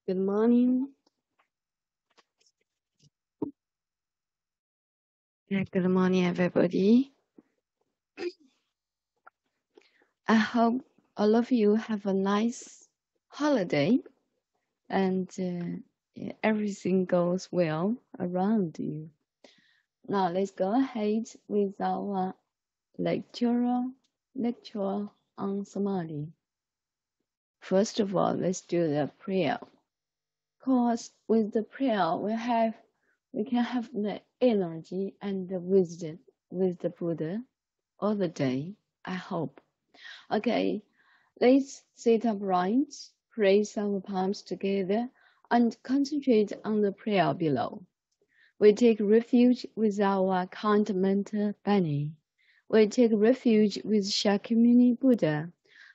Good morning. Good morning, everybody. I hope all of you have a nice holiday and everything goes well around you. Now let's go ahead with our lecture on Samadhi. First of all, let's do the prayer. Because with the prayer, we can have the energy and the wisdom with the Buddha all the day, I hope. Okay, let's sit upright, place our palms together, and concentrate on the prayer below. We take refuge with our kind mentor Bani. We take refuge with Shakyamuni Buddha.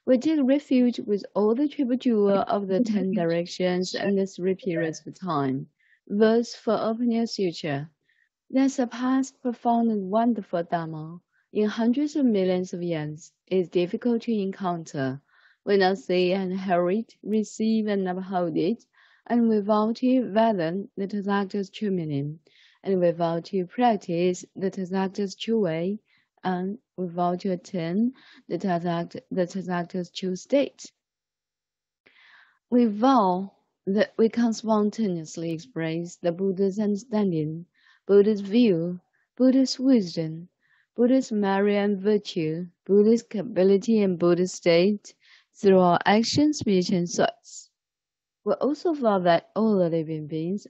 We take refuge with all the triple jewel of the 10 directions and the 3 periods of time. Verse for opening a suture. There's a past profound and wonderful Dharma in hundreds of millions of years is difficult to encounter. We now see and hear it, receive and uphold it, and without to fathom the Tathagata's true meaning, and without to practice the Tathagata's true way, and without to attain the Tathagata's true state. We vow that we can spontaneously express the Buddha's understanding, Buddha's view, Buddha's wisdom, Buddha's merit and virtue, Buddha's capability and Buddha's state through our actions, speech, and thoughts. We also vow that all the living beings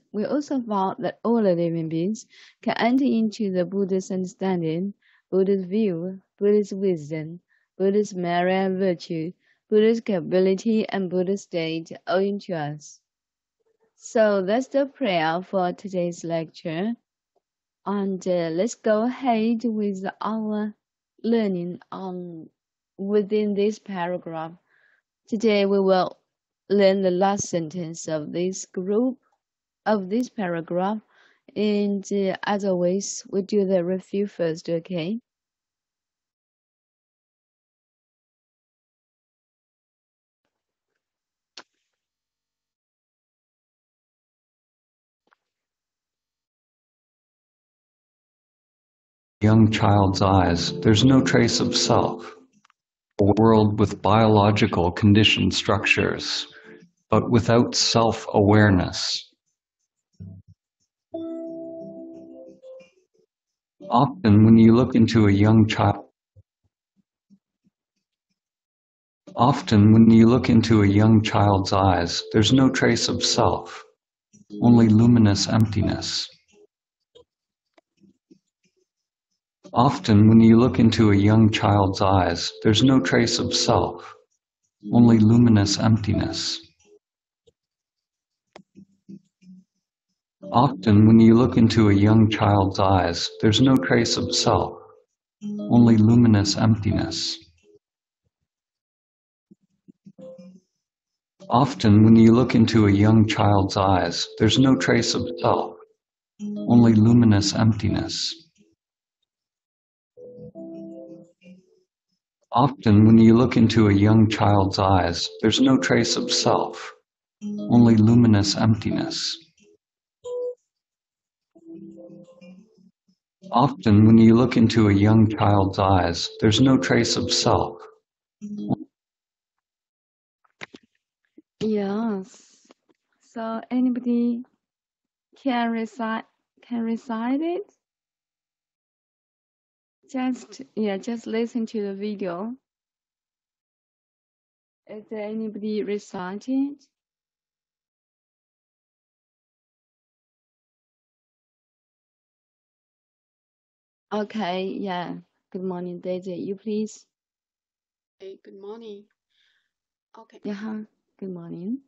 can enter into the Buddha's understanding, Buddha's view, Buddha's wisdom, Buddha's merit and virtue, Buddha's capability and Buddha's state owing to us. So that's the prayer for today's lecture. And let's go ahead with our learning within this paragraph. Today we will learn the last sentence of this paragraph. And as always, we do the review first, okay? Young child's eyes, there's no trace of self. A world with biological conditioned structures, but without self-awareness. Often when you look into a young child's eyes, there's no trace of self, only luminous emptiness. Often when you look into a young child's eyes, there's no trace of self, only luminous emptiness. Often when you look into a young child's eyes, there's no trace of self, only luminous emptiness. Often when you look into a young child's eyes, there's no trace of self, only luminous emptiness. Often when you look into a young child's eyes, there's no trace of self, only luminous emptiness. Often when you look into a young child's eyes, there's no trace of self. Yes. So anybody can recite it? Just listen to the video. Is there anybody reciting? Okay, yeah. Good morning, Daisy. You please. Hey, good morning. Okay. Yeah, good morning.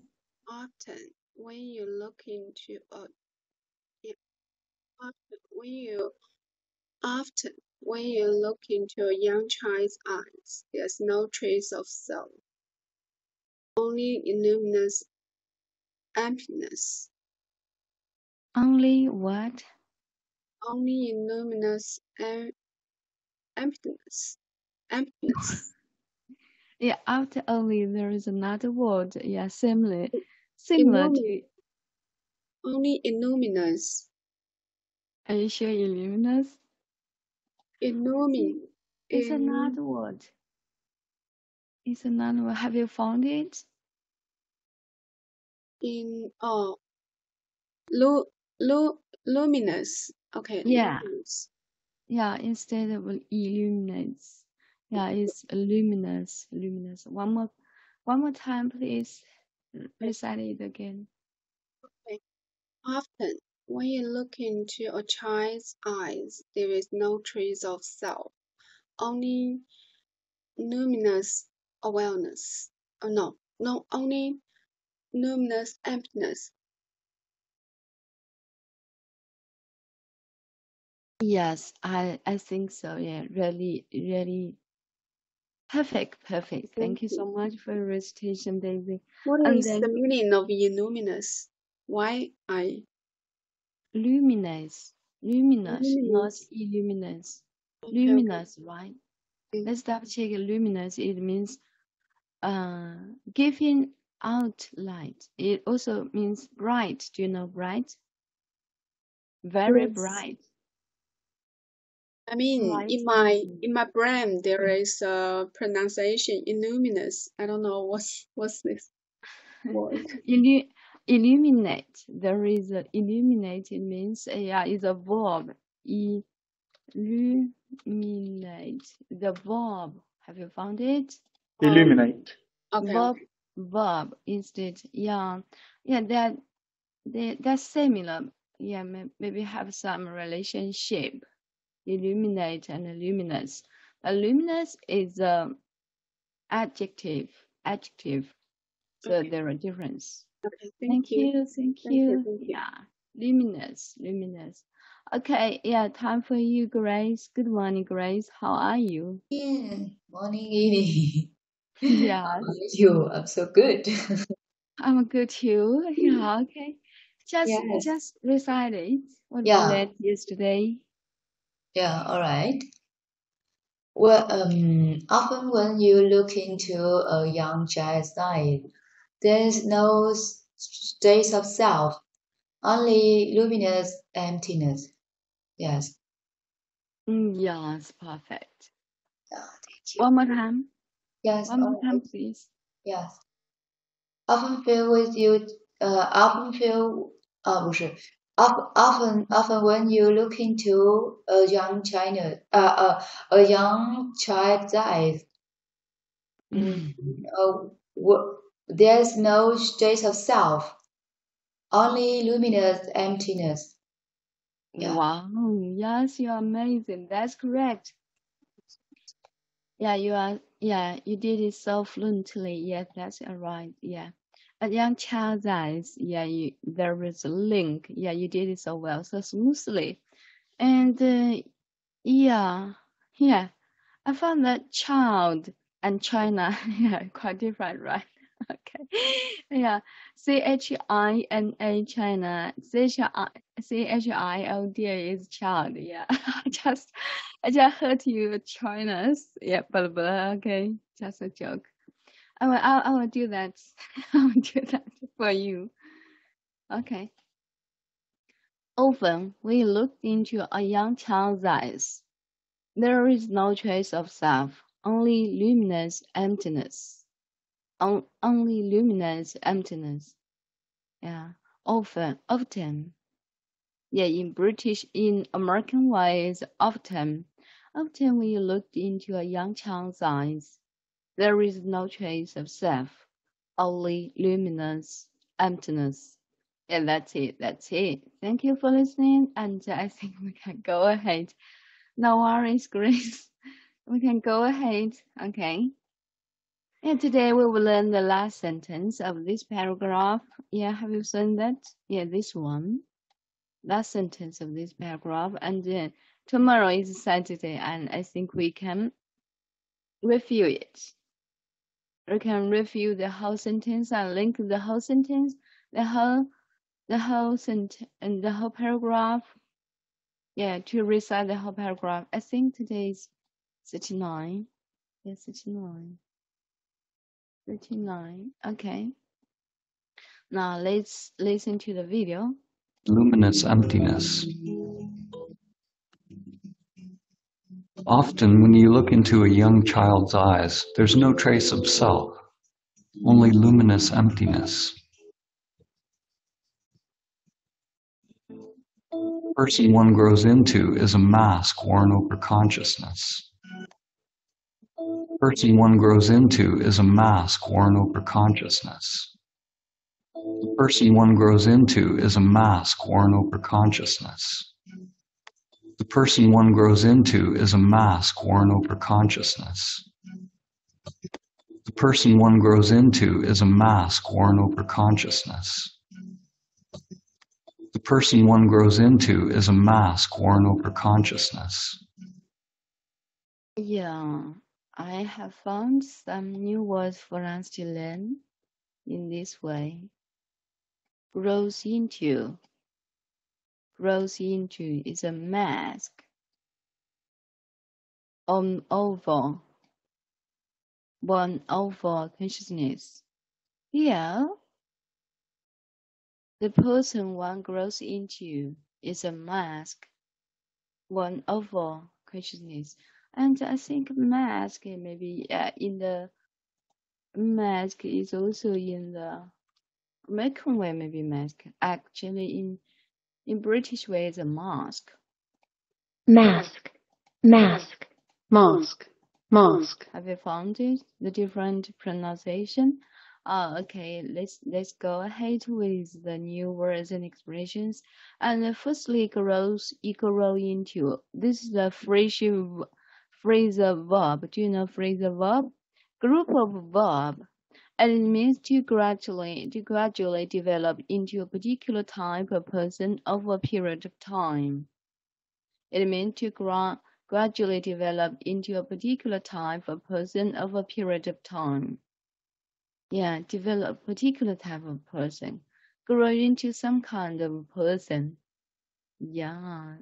Often when you look into a young child's eyes, there's no trace of self, only luminous emptiness. Only what? Only luminous emptiness. Yeah, after only there is another word. Yeah, similar. Similar to, Only illuminous. are you sure illuminous? Illumi. It's another word. It's another word. Have you found it? Luminous. Okay. Yeah. Luminous. Yeah, instead of illuminates. Yeah, it's luminous, luminous. One more time, please. Recite it again. Okay. Often, when you look into a child's eyes, there is no trace of self, only luminous awareness. Oh, no, only luminous emptiness. Yes, I think so. Yeah, really, really perfect. Thank you so much for your recitation, Daisy. What And is the then meaning of illuminous? Why I luminous, not luminous? illuminous. Okay, Luminous, right? okay. Let's double check luminous. It means giving out light. It also means bright. Do you know bright? Very Yes. bright. I mean, Bright. in my brain there is a pronunciation illuminous. I don't know what's this word. Illuminate. There is a illuminate. It means yeah, it's a verb. Illuminate. The verb. Have you found it? Illuminate. Okay. Verb instead. Yeah. They're similar. Yeah, maybe have some relationship. Illuminate and luminous. Luminous is adjective. So Okay. there are difference. Okay. Thank you. Thank you. Yeah, luminous. Okay, yeah, time for you, Grace. Good morning, Grace. How are you? Yeah, morning, evening. Yeah, How are you? I'm so good. I'm good too. Yeah, okay. Yes. Just recite it. What we Yeah. learned yesterday. Yeah. All right. Well, often when you look into a young child's eyes, there's no state of self, only luminous emptiness. Yes. Yes, perfect. Yeah. Thank you. One more time. Yes. One more All time, right. please. Yes. Often feel with you. Often feel. 不是。Often when you look into a young child's eyes, there's no trace of self, only luminous emptiness. Yeah. Wow, yes, you're amazing. That's correct. Yeah, you are. Yeah, you did it so fluently. Yes, that's right. Yeah, a young child's eyes. Yeah, there is a link. Yeah, you did it so well, so smoothly. And yeah, I found that child and China, yeah, quite different, right? Okay. Yeah. China, Child is child. Yeah. I just heard you China's. Yeah, blah. Okay. Just a joke. I will do that. I will do that for you. Okay. Often we look into a young child's eyes. There is no trace of self, only luminous emptiness. Only luminous emptiness. Yeah, often. Yeah, in American ways, often when you look into a young child's eyes, there is no trace of self, only luminous emptiness. Yeah, that's it. Thank you for listening, and I think we can go ahead. No worries, Grace. We can go ahead. Okay. And today we will learn the last sentence of this paragraph. Yeah, have you seen that? Yeah, this one. Last sentence of this paragraph. And tomorrow is Saturday, and I think we can review it. We can review the whole sentence and link the whole sentence, the whole sentence, and the whole paragraph. Yeah, to recite the whole paragraph. I think today is 39. Yeah, 39. 39. Okay. Now let's listen to the video. Luminous emptiness. Often when you look into a young child's eyes, there's no trace of self, only luminous emptiness. The person one grows into is a mask worn over consciousness. The person one grows into is a mask worn over consciousness. The person one grows into is a mask worn over consciousness. The person one grows into is a mask worn over consciousness. The person one grows into is a mask worn over consciousness. The person one grows into is a mask worn over consciousness. Yeah, I have found some new words for us to learn in this way. Grows into is a mask on over one over consciousness. Here, the person one grows into is a mask one over consciousness. And I think mask maybe in the mask is also in the American way, maybe mask. Actually, in British way, is a mask. Mask, mask, mask, mask. Have you found it? The different pronunciation? Okay, let's go ahead with the new words and expressions. And firstly, grows into. This is the phrasal verb. Do you know phrasal verb? Group of verb. And it means to gradually develop into a particular type of person over a period of time. It means to gradually develop into a particular type of person over a period of time. Yeah, develop a particular type of person. Grow into some kind of person. Yeah,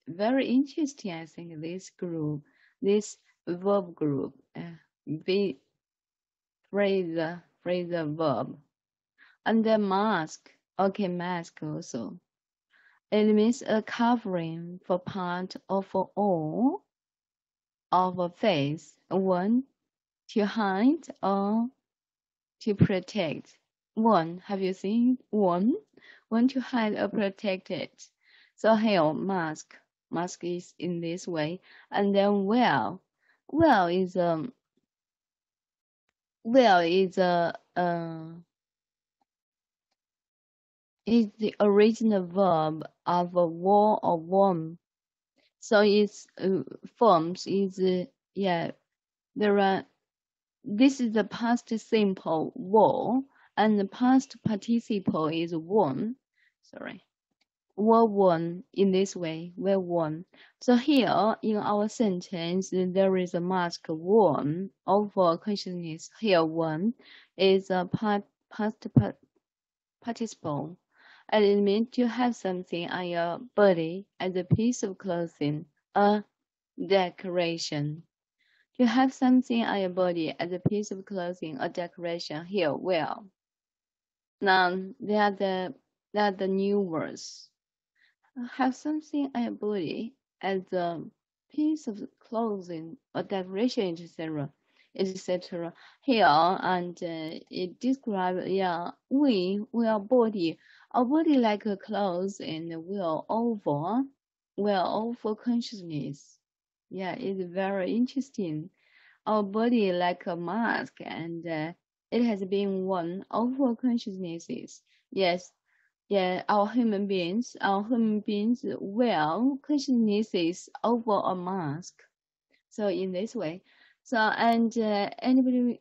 very interesting, I think, this verb group. Phrasal verb. And the mask. Okay, mask also. It means a covering for part or for all of a face, one to hide or to protect. One, have you seen one? One to hide or protect it. So here, mask is in this way, and then well is is the original verb of a war or warm. So its forms is there are. This is the past simple war, and the past participle is won. Sorry, were won in this way. Were won. So here in our sentence, there is a mask won over consciousness. Here, one is a past participle, and it means to have something on your body as a piece of clothing, a decoration. To have something on your body as a piece of clothing or decoration here, well. Now, they are the new words. Have something on your body as a piece of clothing or decoration, etc., etc. Here, and it describes, we are body, our body like a clothes, and we are over consciousness. Yeah, it's very interesting. Our body like a mask, and it has been worn over consciousnesses. Yes, our human beings wear consciousnesses over a mask. So in this way, so and anybody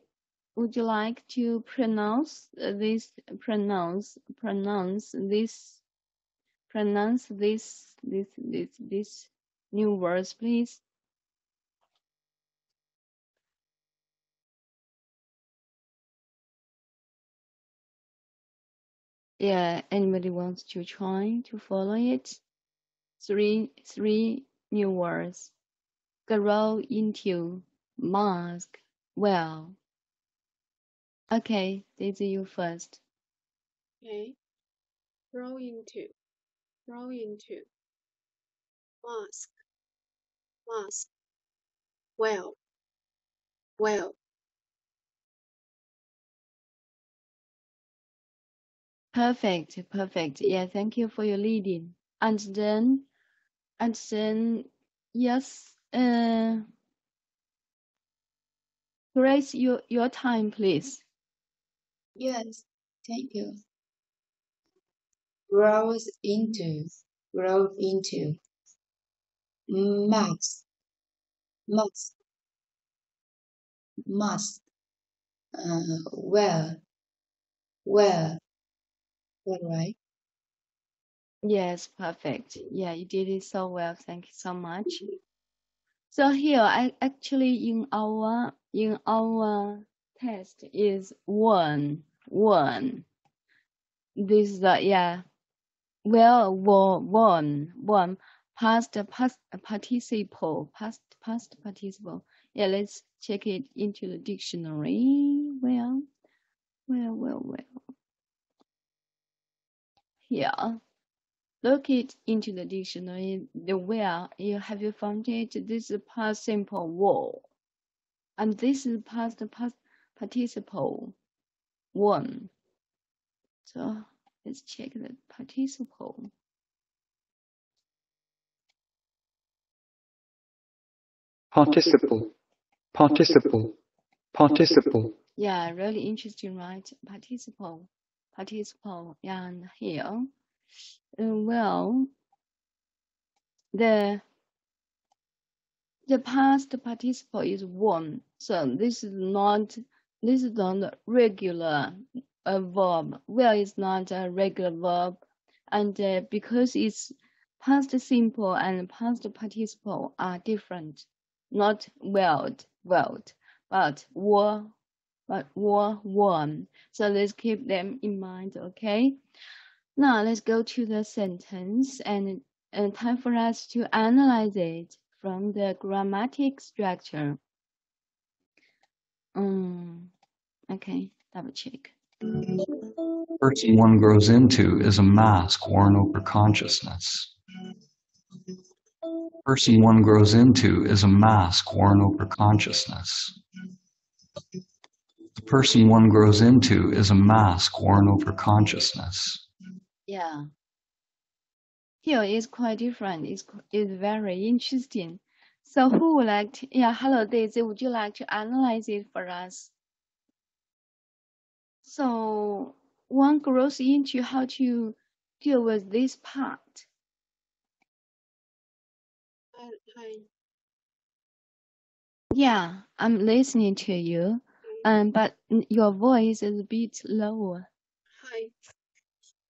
would you like to pronounce this new words, please? Yeah, anybody wants to try to follow it? Three new words. Grow into, mask, well. Okay, Daisy, you first. Okay. Grow into. Mask. Well. Perfect. Yeah, thank you for your leading. And then, yes, Grace, your time, please. Yes, thank you. Grows into. Max. Must. Well. Right? Yes, perfect. Yeah, you did it so well. Thank you so much. So here, I actually in our test is one. This is the well, one past participle. Yeah, let's check it into the dictionary. Well. Here, look it into the dictionary. The where have you found it? This is past simple wall, and this is past participle one. So let's check the participle. Participle. Yeah, really interesting, right? Participle. Yeah, and here, well, the past participle is one, so this is not regular verb. Well, it's not a regular verb, and because it's past simple and past participle are different, not welled, but were one. So let's keep them in mind, okay? Now let's go to the sentence and time for us to analyze it from the grammatic structure. Okay, double check. The person one grows into is a mask worn over consciousness. The person one grows into is a mask worn over consciousness. The person one grows into is a mask worn over consciousness. Yeah. Here is quite different. It's very interesting. So who would like to, hello Daisy, would you like to analyze it for us? So one grows into how to deal with this part. Hi. Yeah, I'm listening to you. But your voice is a bit lower. Hi.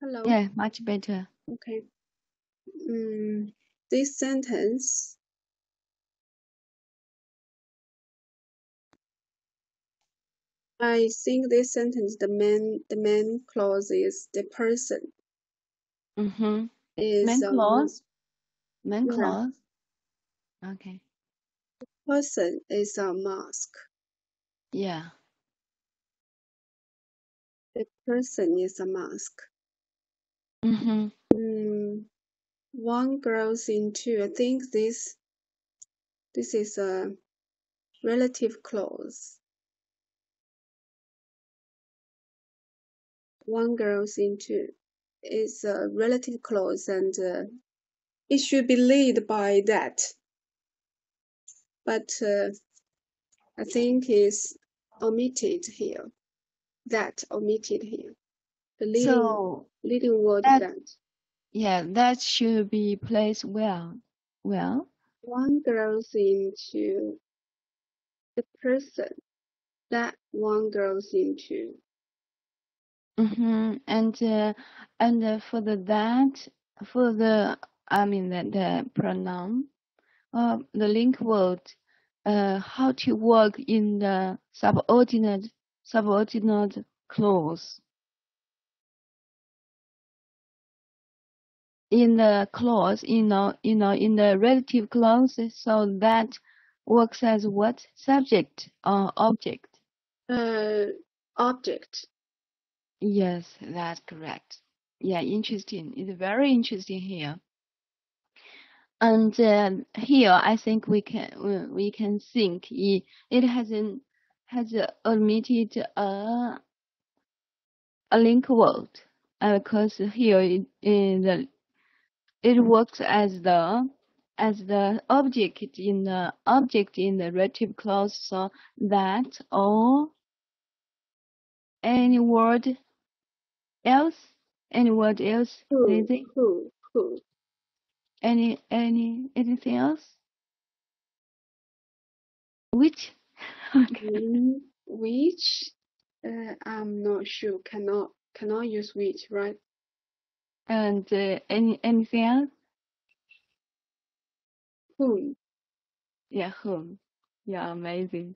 Hello. Yeah, much better. Okay. This sentence. I think this sentence, the main clause is the person. Mm-hmm. Is Main clause. Main yeah. clause. Okay. Person is a mask. Yeah. The person is a mask. Mm-hmm. One grows into. I think this is a relative clause. One grows into is a relative clause, and it should be led by that. But I think is omitted here. That omitted here. The leading word that. Yeah, that should be placed well. Well. One grows into the person that one grows into. Mm-hmm. And for the pronoun, the link word, how to work in the subordinate clause. In the clause, in the relative clause, so that works as what? Subject or object? Object. Yes, that's correct. Yeah, interesting. It's very interesting here. And here, I think we can think it has omitted a link word because here it works as the object in the relative clause, so that or any word else, anything, Who. anything else, which okay. Which? I'm not sure. Cannot use which, right? And anything else? Whom? Yeah, whom? Yeah, amazing.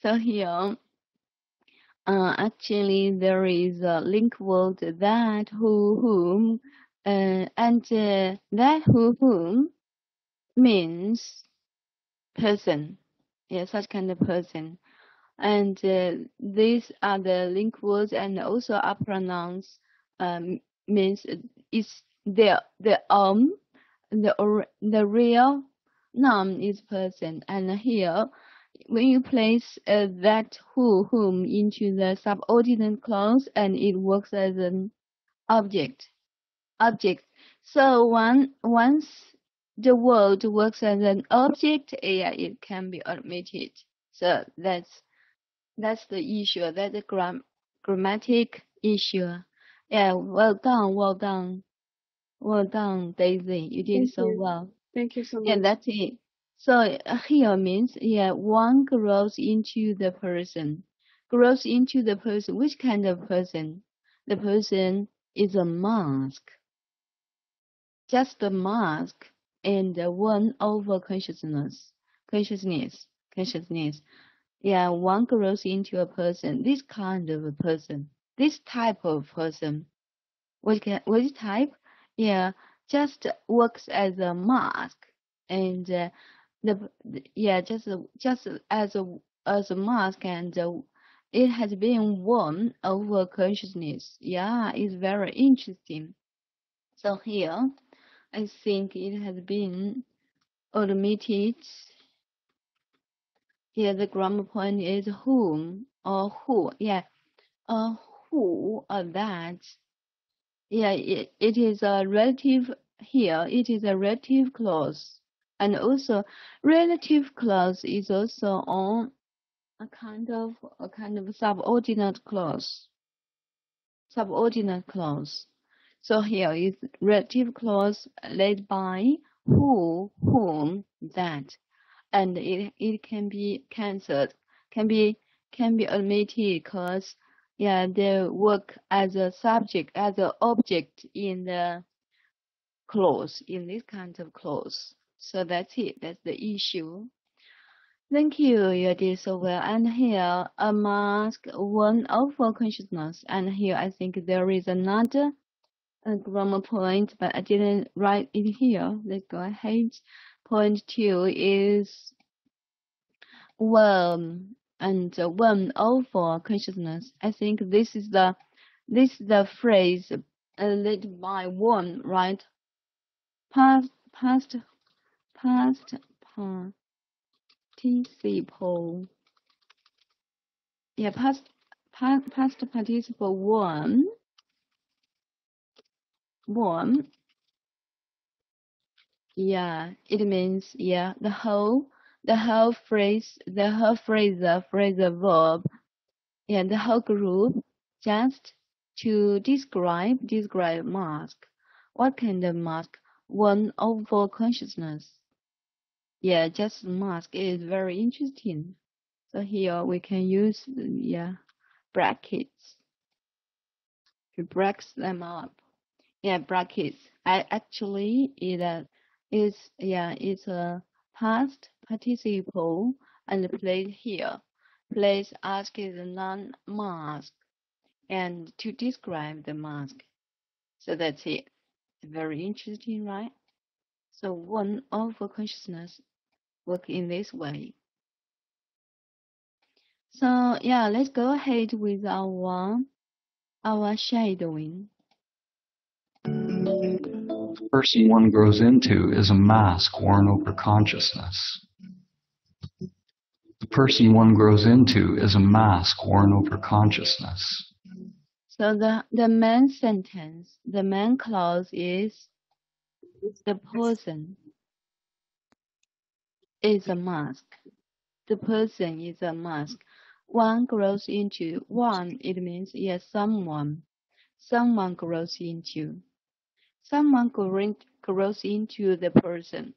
So here, actually, there is a link word that, who, whom, and that, who, whom means person. Yeah, such kind of person. And these are the link words, and also are pronouns. Means it's the real noun is person, and here when you place that whom into the subordinate clause, and it works as an object. So once the word works as an object, yeah, it can be omitted. So that's the issue. That's the grammatic issue. Yeah, well done, Daisy. You did Thank so you. well. Thank you so Yeah, much. that's it. So here means, yeah, one grows into the person. Grows into the person. Which kind of person? The person is a mask. Just a mask and one over consciousness. Yeah, one grows into a person. This kind of a person. This type of person. What type? Yeah, just works as a mask, and yeah, just as a mask, and it has been won over consciousness. Yeah, it's very interesting. So here, I think it has been omitted. Here, the grammar point is whom or who. Yeah, who or that. Yeah, it is a relative here. It is a relative clause, and also relative clause is also on a kind of subordinate clause. Subordinate clause. So here is relative clause led by who, whom, that, and it can be cancelled, can be omitted because yeah, they work as a subject, as an object in the clause, in this kind of clause. So that's it. That's the issue. Thank you. You did so well. And here, a mask, one over consciousness. And here, I think there is another grammar point, but I didn't write it here. Let's go ahead. Point 2 is one and 1 over consciousness. I think this is the phrase led by one, right? Past participle. Yeah, past participle one. Yeah, it means yeah the whole phrase, the phrasal verb, yeah, the whole group, just to describe mask. What kind of mask? One over consciousness. Yeah, just mask is very interesting. So here we can use yeah brackets to break them up. Yeah, brackets. I actually it's a past participle and place here. Place ask is a non-mask and to describe the mask. So that's it. Very interesting, right? So one over consciousness work in this way. So yeah, let's go ahead with our our shadowing. The person one grows into is a mask worn over consciousness. The person one grows into is a mask worn over consciousness. So the main sentence, the main clause is the person is a mask. The person is a mask. One grows into one, it means yes, someone. Someone grows into. Someone grows into the person.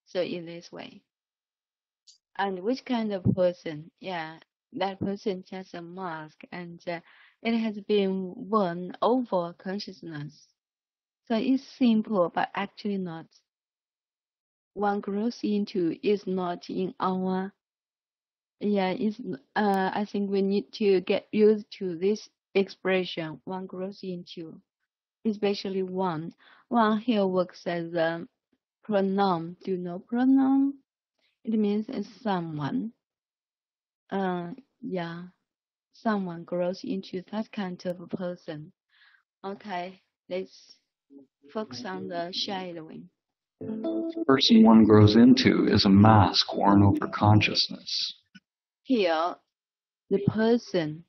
So in this way. And which kind of person? Yeah, that person just a mask, and it has been worn over consciousness. So it's simple, but actually not. One grows into is not in our. Yeah, it's. I think we need to get used to this expression. One grows into, especially one. One here works as a pronoun. Do you know pronoun? It means it's someone. Yeah, someone grows into that kind of a person. Okay, let's focus on the shadowing. The person one grows into is a mask worn over consciousness. Here, the person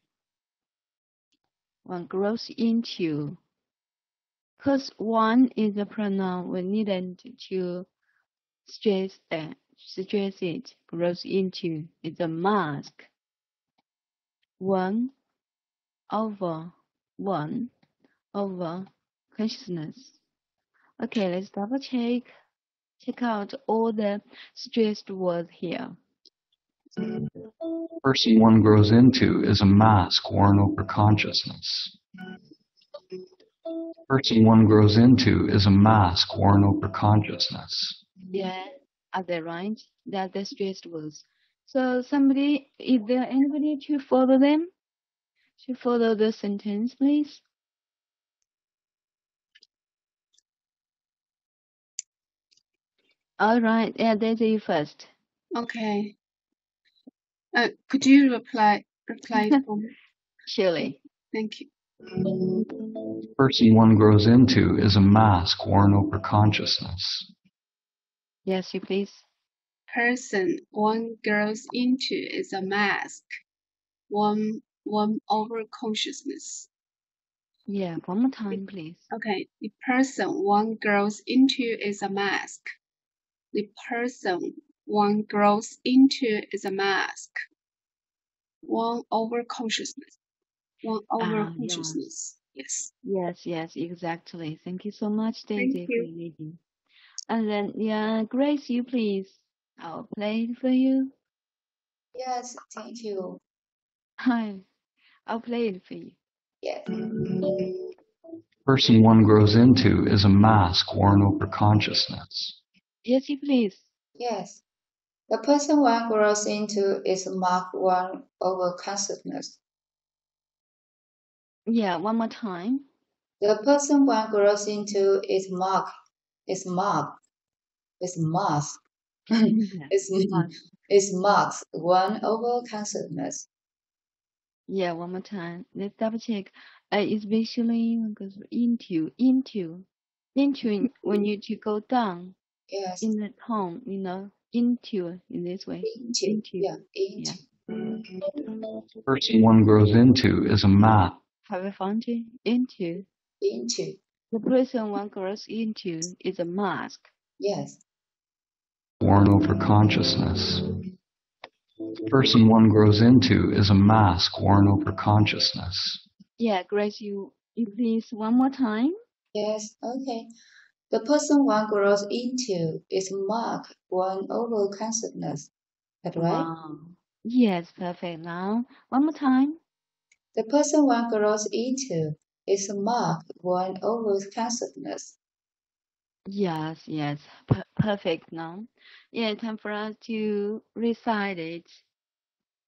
one grows into, because one is a pronoun, we needn't to stress it. Grows into is a mask. One over consciousness. Okay, let's double check. Check out all the stressed words here. The person one grows into is a mask worn over consciousness. The person one grows into is a mask worn over consciousness. Yeah, are they right? That the stressed words. So somebody, is there anybody to follow them? To follow the sentence, please. All right, yeah, Daisy first. Okay. Could you reply for me? Surely. Thank you. The person one grows into is a mask worn over consciousness. Yes, you please. Person one grows into is a mask. One over consciousness. Yeah, one more time, please. Okay. The person one grows into is a mask. The person one grows into is a mask. One over consciousness. One over Yeah. consciousness. Yes. Yes, exactly. Thank you so much, Thank Daisy, for you. reading. And then, yeah, Grace, you please. I'll play it for you. Yes, thank you. Hi, I'll play it for you. Yes. The person one grows into is a mask worn over consciousness. Yes, you please. Yes. The person one grows into is Mark one over consciousness. Yeah, one more time. The person one grows into is mask. Is mask. Yeah, one. Is marks one over consciousness. Yeah, one more time. Let's double check. Especially when it goes into. When you to go down Yes. in the tone, into in this way. Into. Yeah. Yeah. The person one grows into is a mask. Have you found it? Into. Into. The person one grows into is a mask. Yes. Worn over consciousness. The person one grows into is a mask worn over consciousness. Yeah, Grace, you please one more time. Yes. Okay. The person one grows into is mark one over consciousness. That right? Wow. Yes, perfect. Now, one more time. The person one grows into is mark one over consciousness. Yes. Perfect now. Yeah, time for us to recite it.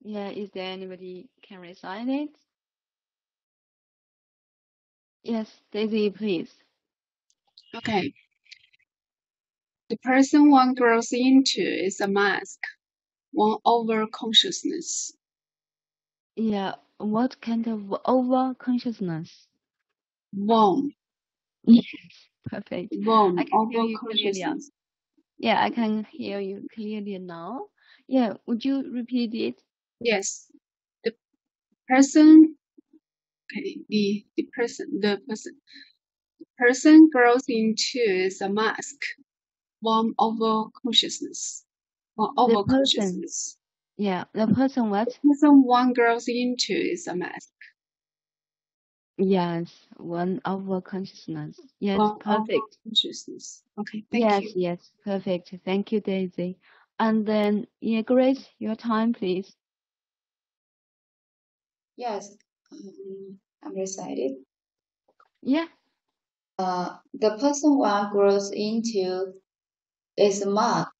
Yeah, is there anybody can recite it? Yes, Daisy, please. Okay. The person one grows into is a mask. One over consciousness. Yeah, what kind of over consciousness? One. Yes, perfect. One I can hear over you clearly. consciousness. Yeah, I can hear you clearly now. Yeah, would you repeat it? Yes. The person, okay, the person grows into is a mask. One over consciousness. One The over person. consciousness. Yeah, the person what? The person one grows into is a mask. Yes, one over consciousness. Yes, One over perfect. consciousness. Okay, thank Yes, you. yes, perfect. Thank you, Daisy. And then, yeah, Grace, your time, please. Yes, I'm recited. Yeah. The person one grows into is marked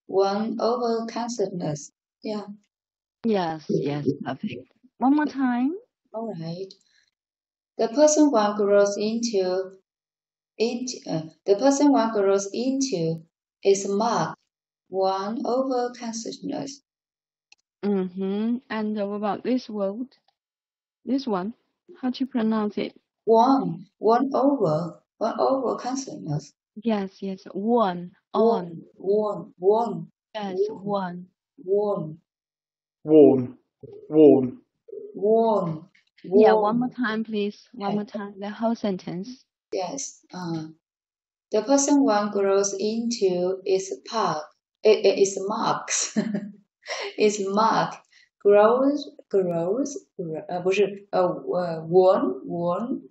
one over consciousness. Yeah. Yes, yes, perfect. One more time. All right. The person one grows into the person one grows into is marked one over consciousness. Mm-hmm. And what about this word? This one? How to pronounce it? One over consciousness. Yes, yes. One, on. One. Yes, one. One. Warm. Yeah, one more time, please. One Okay. more time. The whole sentence. Yes. The person one grows into is park. It is marks. is mark. Grows. 不是one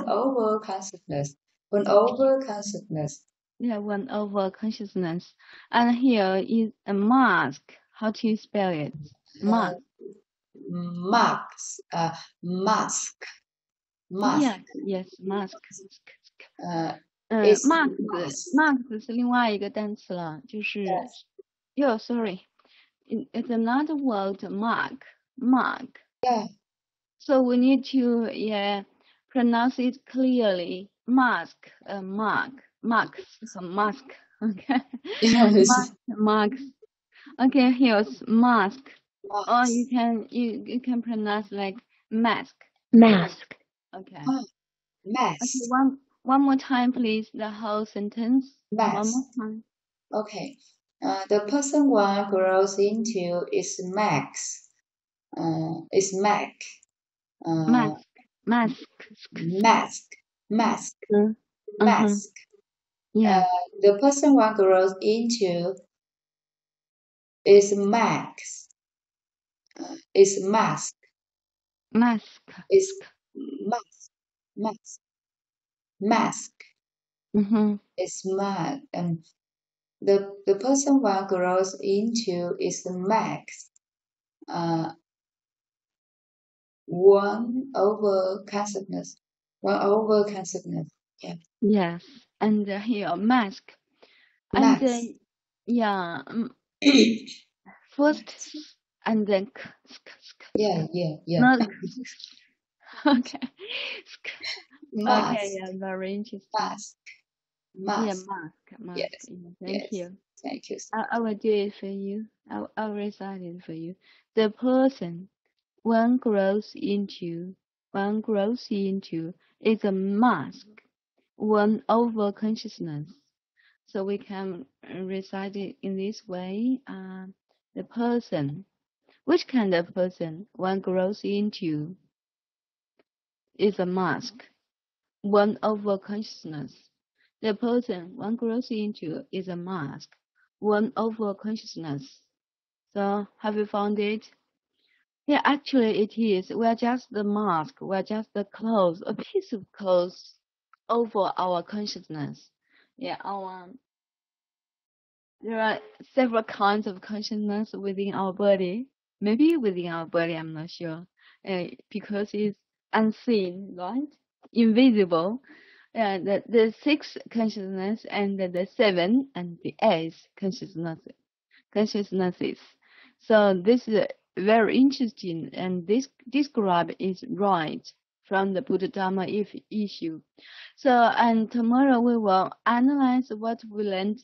over consciousness. One over consciousness. Yeah, one over consciousness. And here is a mask. How to spell it? Mask. Marks. Mask. Yes, yes, mask. Is Mask 是另外一个单词了，就是 sorry, it's another word, mark. Yeah. So we need to pronounce it clearly. Mask, marks, mask. Okay. Yes. Marks. Okay, here's mask. Or Marks. you can pronounce like mask. mask, Okay. Mask. Okay, one more time, please. The whole sentence. One Mask. more time. Okay. The person one grows into is Max. Is Mac. Mask. Mask. Uh-huh. Yeah. The person one grows into is Max. Is mask. Mask. Is mask. Mask. Mm-hmm. Is mask. And the person one grows into is Max. One over consciousness. Yeah. Yes. And here, mask. Max. And yeah, first and then Yeah. not okay. Mask. Okay, yeah, very interesting. Mask. Yeah, mask. Yes. Yeah, thank you. Thank you. I will do it for you. I'll recite it for you. The person one grows into is a mask, one over consciousness. So we can recite it in this way. The person, which kind of person one grows into is a mask, one over consciousness. The person one grows into is a mask, one over consciousness. So have you found it? Yeah, actually it is. We are just the mask. We are just the clothes, a piece of clothes over our consciousness. Yeah, there are several kinds of consciousness within our body. Maybe within our body, I'm not sure. Because it's unseen, right? Invisible. The six consciousness and the seven and the eight consciousnesses. So this is very interesting, and this describe is right from the Buddha Dharma issue. So, and tomorrow we will analyze what we learned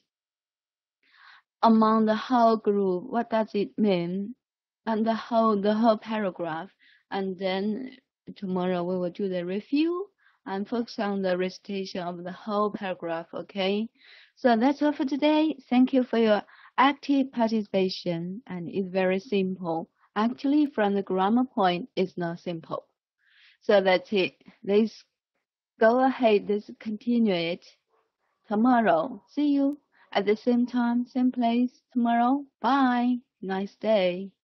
among the whole group. What does it mean? And the whole paragraph. And then tomorrow we will do the review and focus on the recitation of the whole paragraph, okay? So that's all for today. Thank you for your active participation, and it's very simple. Actually, from the grammar point, it's not simple. So that's it. Let's go ahead, let's continue it tomorrow. See you at the same time, same place tomorrow. Bye. Nice day.